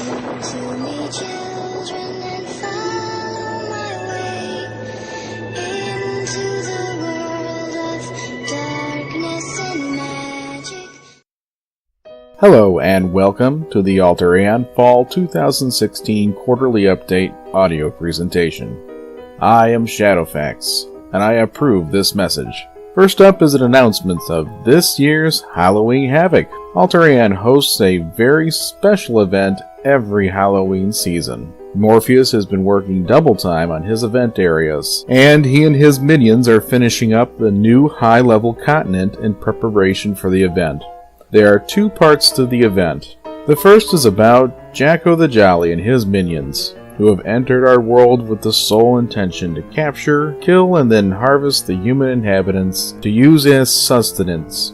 to me, children, and follow my way into the world of darkness and magic. Hello and welcome to the Aeon Fall 2016 Quarterly Update audio presentation. I am Shadowfax, and I approve this message. First up is an announcement of this year's Halloween Havoc. Aeon hosts a very special event every Halloween season. Morpheus has been working double time on his event areas, and he and his minions are finishing up the new high-level continent in preparation for the event. There are two parts to the event. The first is about Jacko the Jolly and his minions, who have entered our world with the sole intention to capture, kill, and then harvest the human inhabitants to use as sustenance.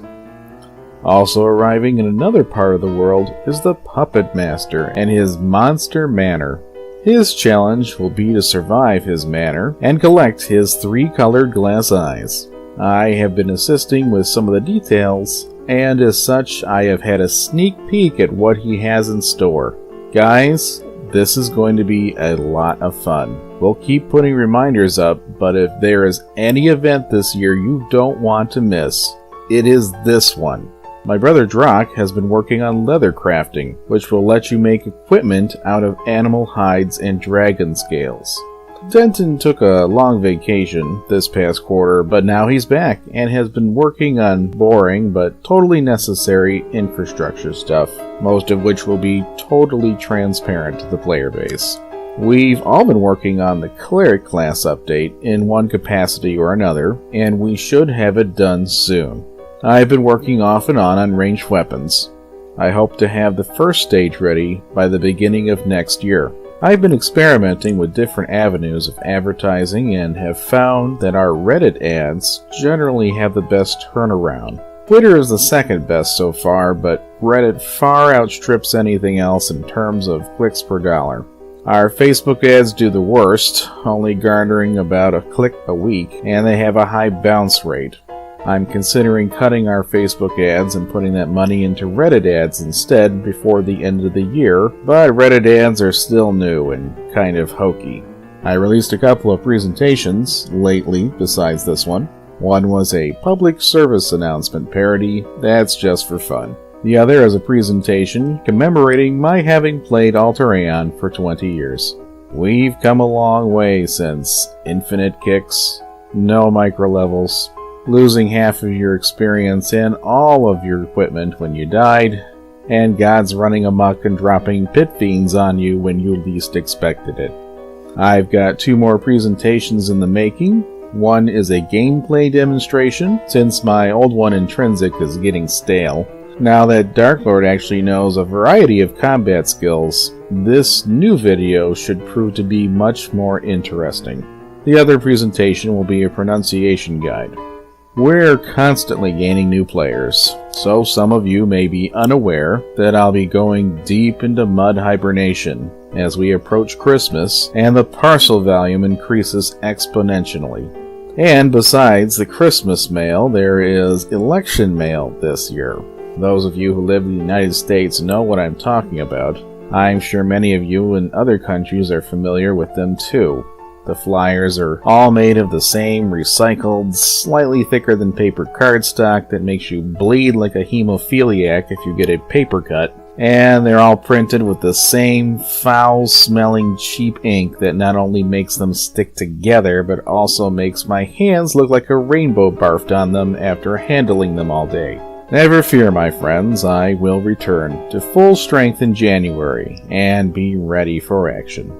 Also arriving in another part of the world is the Puppet Master and his Monster Manor. His challenge will be to survive his manor and collect his 3-colored glass eyes. I have been assisting with some of the details, and as such I have had a sneak peek at what he has in store. Guys, this is going to be a lot of fun. We'll keep putting reminders up, but if there is any event this year you don't want to miss, it is this one. My brother Draak has been working on leather crafting, which will let you make equipment out of animal hides and dragon scales. Denton took a long vacation this past quarter, but now he's back and has been working on boring but totally necessary infrastructure stuff, most of which will be totally transparent to the player base. We've all been working on the Cleric class update in one capacity or another, and we should have it done soon. I've been working off and on ranged weapons. I hope to have the first stage ready by the beginning of next year. I've been experimenting with different avenues of advertising and have found that our Reddit ads generally have the best turnaround. Twitter is the second best so far, but Reddit far outstrips anything else in terms of clicks per dollar. Our Facebook ads do the worst, only garnering about a click a week, and they have a high bounce rate. I'm considering cutting our Facebook ads and putting that money into Reddit ads instead before the end of the year, but Reddit ads are still new and kind of hokey. I released a couple of presentations lately besides this one. One was a public service announcement parody that's just for fun. The other is a presentation commemorating my having played Aeon for 20 years. We've come a long way since infinite kicks, no micro levels, losing half of your experience and all of your equipment when you died, and gods running amok and dropping pit fiends on you when you least expected it. I've got 2 more presentations in the making. One is a gameplay demonstration, since my old one Intrinsic is getting stale. Now that Dark Lord actually knows a variety of combat skills, this new video should prove to be much more interesting. The other presentation will be a pronunciation guide. We're constantly gaining new players, so some of you may be unaware that I'll be going deep into mud hibernation as we approach Christmas and the parcel volume increases exponentially. And besides the Christmas mail, there is election mail this year. Those of you who live in the United States know what I'm talking about. I'm sure many of you in other countries are familiar with them too. The flyers are all made of the same recycled, slightly thicker than paper cardstock that makes you bleed like a hemophiliac if you get a paper cut, and they're all printed with the same foul-smelling cheap ink that not only makes them stick together, but also makes my hands look like a rainbow barfed on them after handling them all day. Never fear, my friends, I will return to full strength in January, and be ready for action.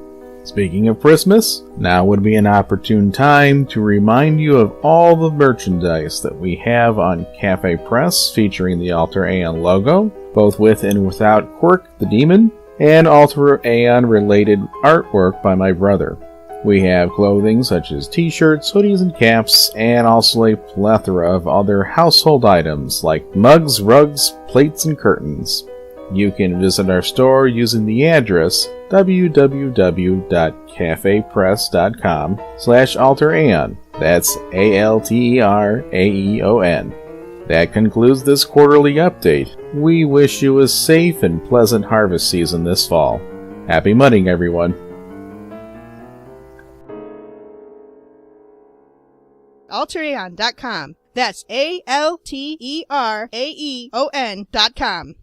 Speaking of Christmas, now would be an opportune time to remind you of all the merchandise that we have on Cafe Press featuring the Aeon logo, both with and without Quirk the Demon, and Aeon related artwork by my brother. We have clothing such as t-shirts, hoodies, and caps, and also a plethora of other household items like mugs, rugs, plates, and curtains. You can visit our store using the address www.cafepress.com/alteraeon. That's ALTERAEON. That concludes this quarterly update. We wish you a safe and pleasant harvest season this fall. Happy mudding, everyone. Altereon.com. That's ALTERAEON.com.